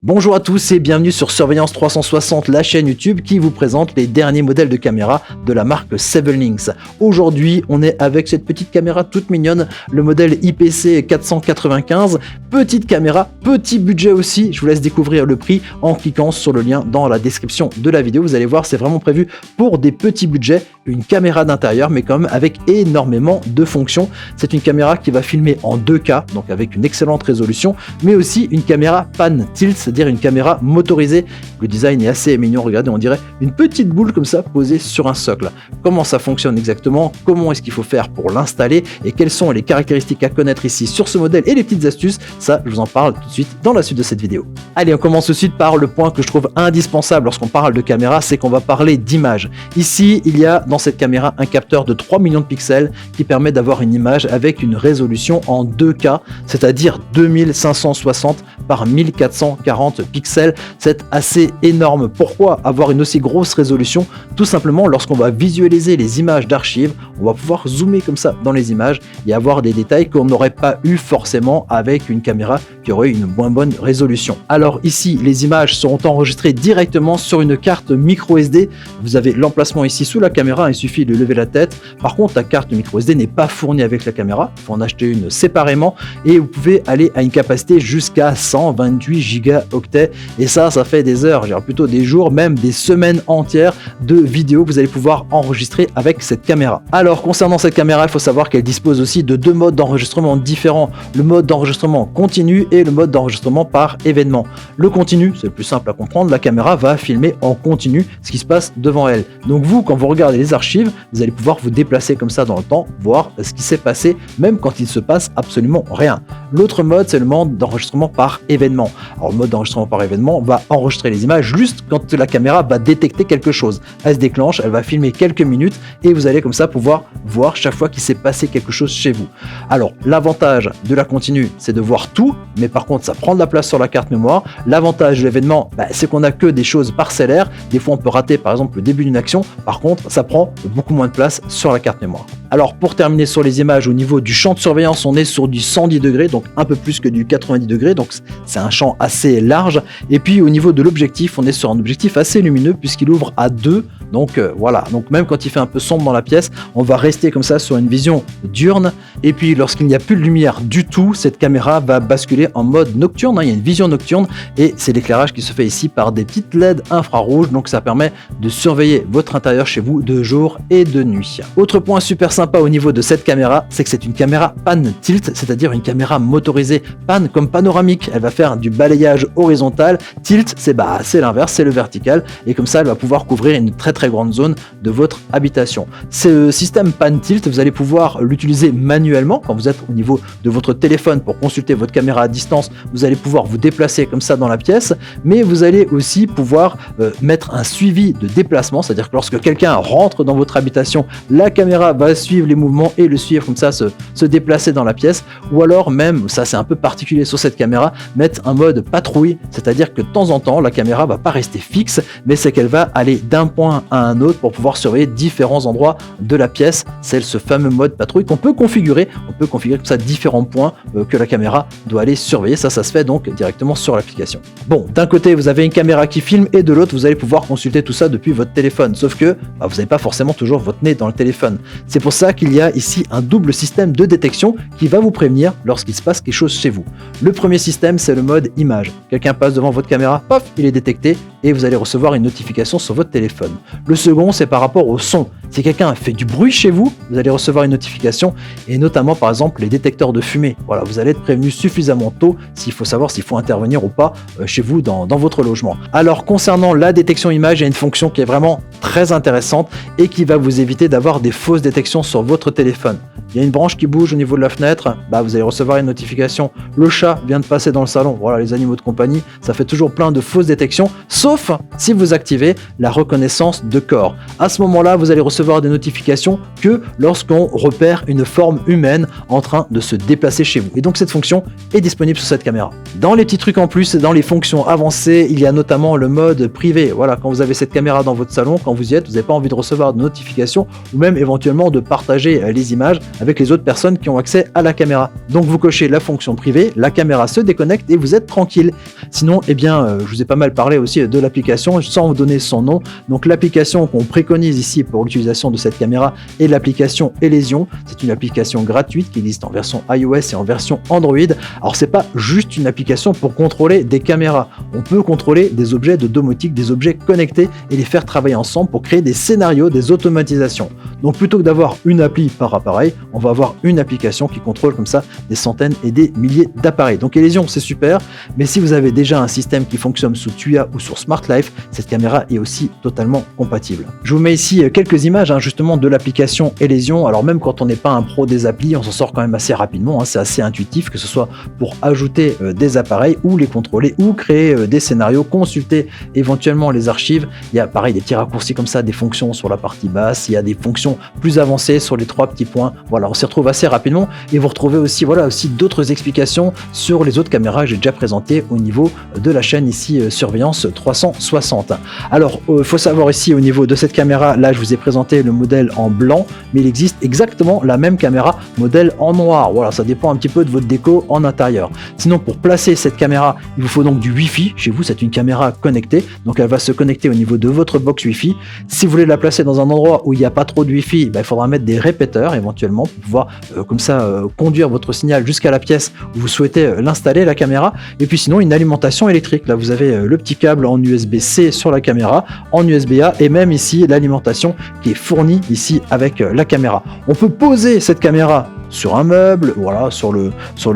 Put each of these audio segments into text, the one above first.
Bonjour à tous et bienvenue sur Surveillance 360, la chaîne YouTube qui vous présente les derniers modèles de caméra de la marque 7Links. Aujourd'hui, on est avec cette petite caméra toute mignonne, le modèle IPC 495. Petite caméra, petit budget aussi. Je vous laisse découvrir le prix en cliquant sur le lien dans la description de la vidéo. Vous allez voir, c'est vraiment prévu pour des petits budgets. Une caméra d'intérieur, mais quand même avec énormément de fonctions. C'est une caméra qui va filmer en 2K, donc avec une excellente résolution, mais aussi une caméra pan tilt, c'est-à-dire une caméra motorisée. Le design est assez mignon, regardez, on dirait une petite boule comme ça posée sur un socle. Comment ça fonctionne exactement, comment est-ce qu'il faut faire pour l'installer et quelles sont les caractéristiques à connaître ici sur ce modèle et les petites astuces, ça je vous en parle tout de suite dans la suite de cette vidéo. Allez, on commence tout de suite par le point que je trouve indispensable lorsqu'on parle de caméra, c'est qu'on va parler d'image. Ici, il y a dans cette caméra un capteur de 3 millions de pixels qui permet d'avoir une image avec une résolution en 2K, c'est-à-dire 2560 par 1440 pixels. C'est assez énorme. Pourquoi avoir une aussi grosse résolution? Tout simplement, lorsqu'on va visualiser les images d'archives, on va pouvoir zoomer comme ça dans les images et avoir des détails qu'on n'aurait pas eu forcément avec une caméra qui aurait une moins bonne résolution. Alors ici, les images seront enregistrées directement sur une carte micro SD. Vous avez l'emplacement ici sous la caméra, il suffit de lever la tête. Par contre, la carte micro SD n'est pas fournie avec la caméra, il faut en acheter une séparément et vous pouvez aller à une capacité jusqu'à 128 gigaoctets et ça fait des heures, plutôt des jours, même des semaines entières de vidéos que vous allez pouvoir enregistrer avec cette caméra. Alors concernant cette caméra, il faut savoir qu'elle dispose aussi de deux modes d'enregistrement différents, le mode d'enregistrement continu et le mode d'enregistrement par événement. Le continu, c'est le plus simple à comprendre, la caméra va filmer en continu ce qui se passe devant elle. Donc vous, quand vous regardez les archives, vous allez pouvoir vous déplacer comme ça dans le temps, voir ce qui s'est passé, même quand il se passe absolument rien. L'autre mode, c'est le mode d'enregistrement par événement. Alors le mode d'enregistrement par événement va enregistrer les images juste quand la caméra va détecter quelque chose. Elle se déclenche, elle va filmer quelques minutes et vous allez comme ça pouvoir voir chaque fois qu'il s'est passé quelque chose chez vous. Alors l'avantage de la continue, c'est de voir tout, mais par contre ça prend de la place sur la carte mémoire. L'avantage de l'événement, c'est qu'on n'a que des choses parcellaires. Des fois on peut rater par exemple le début d'une action, par contre ça prend beaucoup moins de place sur la carte mémoire. Alors pour terminer sur les images, au niveau du champ de surveillance, on est sur du 110 degrés, donc un peu plus que du 90 degrés, donc c'est un champ assez large. Et puis au niveau de l'objectif, on est sur un objectif assez lumineux puisqu'il ouvre à 2, donc voilà, donc même quand il fait un peu sombre dans la pièce, on va rester comme ça sur une vision diurne. Et puis lorsqu'il n'y a plus de lumière du tout, cette caméra va basculer en mode nocturne, il y a une vision nocturne et c'est l'éclairage qui se fait ici par des petites LED infrarouges, donc ça permet de surveiller votre intérieur chez vous de jour et de nuit. Autre point super sympa au niveau de cette caméra, c'est que c'est une caméra pan tilt, c'est-à-dire une caméra motorisée pan comme panoramique. Elle va faire du balayage horizontal. Tilt, c'est l'inverse, c'est le vertical, et comme ça elle va pouvoir couvrir une très grande zone de votre habitation. Ce système pan tilt, vous allez pouvoir l'utiliser manuellement quand vous êtes au niveau de votre téléphone pour consulter votre caméra à distance. Vous allez pouvoir vous déplacer comme ça dans la pièce, mais vous allez aussi pouvoir mettre un suivi de déplacement, c'est-à-dire que lorsque quelqu'un rentre dans votre habitation, la caméra va suivre les mouvements et le suivre comme ça, se déplacer dans la pièce. Ou alors même, ça c'est un peu particulier sur cette caméra, mettre un mode patrouille, c'est-à-dire que de temps en temps la caméra va pas rester fixe, mais c'est qu'elle va aller d'un point à un autre pour pouvoir surveiller différents endroits de la pièce. C'est ce fameux mode patrouille qu'on peut configurer. On peut configurer comme ça différents points que la caméra doit aller surveiller. Ça se fait donc directement sur l'application. Bon, d'un côté vous avez une caméra qui filme et de l'autre vous allez pouvoir consulter tout ça depuis votre téléphone, sauf que vous n'avez pas forcément toujours votre nez dans le téléphone. C'est pour ça qu'il y a ici un double système de détection qui va vous prévenir lorsqu'il se passe quelque chose chez vous. Le premier système, c'est le mode image. Quelqu'un passe devant votre caméra, paf, il est détecté et vous allez recevoir une notification sur votre téléphone. Le second, c'est par rapport au son. Si quelqu'un fait du bruit chez vous, vous allez recevoir une notification et notamment par exemple les détecteurs de fumée. Voilà, vous allez être prévenu suffisamment tôt s'il faut savoir s'il faut intervenir ou pas chez vous dans votre logement. Alors concernant la détection image, il y a une fonction qui est vraiment très intéressante et qui va vous éviter d'avoir des fausses détections sur votre téléphone. Il y a une branche qui bouge au niveau de la fenêtre, vous allez recevoir une notification. Le chat vient de passer dans le salon. Voilà, les animaux de compagnie, ça fait toujours plein de fausses détections, sauf si vous activez la reconnaissance de corps. À ce moment-là, vous allez recevoir des notifications que lorsqu'on repère une forme humaine en train de se déplacer chez vous. Et donc cette fonction est disponible sur cette caméra. Dans les petits trucs en plus, dans les fonctions avancées, il y a notamment le mode privé. Voilà, quand vous avez cette caméra dans votre salon, quand vous y êtes, vous n'avez pas envie de recevoir de notifications ou même éventuellement de partager les images. avec les autres personnes qui ont accès à la caméra. Donc vous cochez la fonction privée, la caméra se déconnecte et vous êtes tranquille. Sinon, eh bien, je vous ai pas mal parlé aussi de l'application sans vous donner son nom. Donc l'application qu'on préconise ici pour l'utilisation de cette caméra est l'application Elysion. C'est une application gratuite qui existe en version iOS et en version Android. Alors c'est pas juste une application pour contrôler des caméras. On peut contrôler des objets de domotique, des objets connectés et les faire travailler ensemble pour créer des scénarios, des automatisations. Donc plutôt que d'avoir une appli par appareil, on va avoir une application qui contrôle comme ça des centaines et des milliers d'appareils. Donc Elysion c'est super, mais si vous avez déjà un système qui fonctionne sous Tuya ou sur Smart Life, cette caméra est aussi totalement compatible. Je vous mets ici quelques images justement de l'application Elysion. Alors même quand on n'est pas un pro des applis, on s'en sort quand même assez rapidement, c'est assez intuitif, que ce soit pour ajouter des appareils ou les contrôler ou créer des scénarios, consulter éventuellement les archives. Il y a pareil des petits raccourcis comme ça, des fonctions sur la partie basse, il y a des fonctions plus avancées sur les 3 petits points. Voilà, on s'y retrouve assez rapidement et vous retrouvez aussi d'autres explications sur les autres caméras que j'ai déjà présentées au niveau de la chaîne ici Surveillance 360. Alors, il faut savoir ici au niveau de cette caméra, là je vous ai présenté le modèle en blanc, mais il existe exactement la même caméra modèle en noir. Voilà, ça dépend un petit peu de votre déco en intérieur. Sinon, pour placer cette caméra, il vous faut donc du Wi-Fi. Chez vous, c'est une caméra connectée, donc elle va se connecter au niveau de votre box Wi-Fi. Si vous voulez la placer dans un endroit où il n'y a pas trop de Wi-Fi, il faudra mettre des répéteurs éventuellement pour pouvoir comme ça conduire votre signal jusqu'à la pièce où vous souhaitez l'installer, la caméra. Et puis sinon, une alimentation électrique. Là, vous avez le petit câble en USB-C sur la caméra, en USB-A et même ici l'alimentation qui est fournie ici avec la caméra. On peut poser cette caméra sur un meuble, voilà, sur le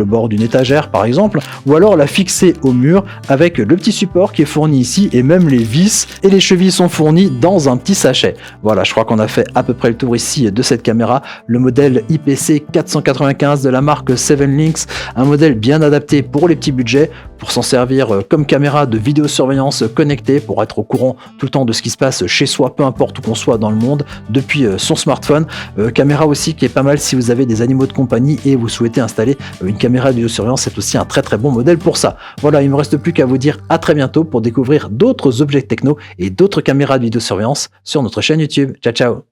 bord d'une étagère par exemple, ou alors la fixer au mur avec le petit support qui est fourni ici et même les vis et les chevilles sont fournies dans un petit sachet. Voilà, je crois qu'on a fait à peu près le tour ici de cette caméra, le modèle IPC 495 de la marque 7Links, un modèle bien adapté pour les petits budgets, pour s'en servir comme caméra de vidéosurveillance connectée, pour être au courant tout le temps de ce qui se passe chez soi, peu importe où qu'on soit dans le monde, depuis son smartphone. Caméra aussi qui est pas mal si vous avez des animaux de compagnie et vous souhaitez installer une caméra de vidéosurveillance, c'est aussi un très très bon modèle pour ça. Voilà, il ne me reste plus qu'à vous dire à très bientôt pour découvrir d'autres objets techno et d'autres caméras de vidéosurveillance sur notre chaîne YouTube. Ciao ciao.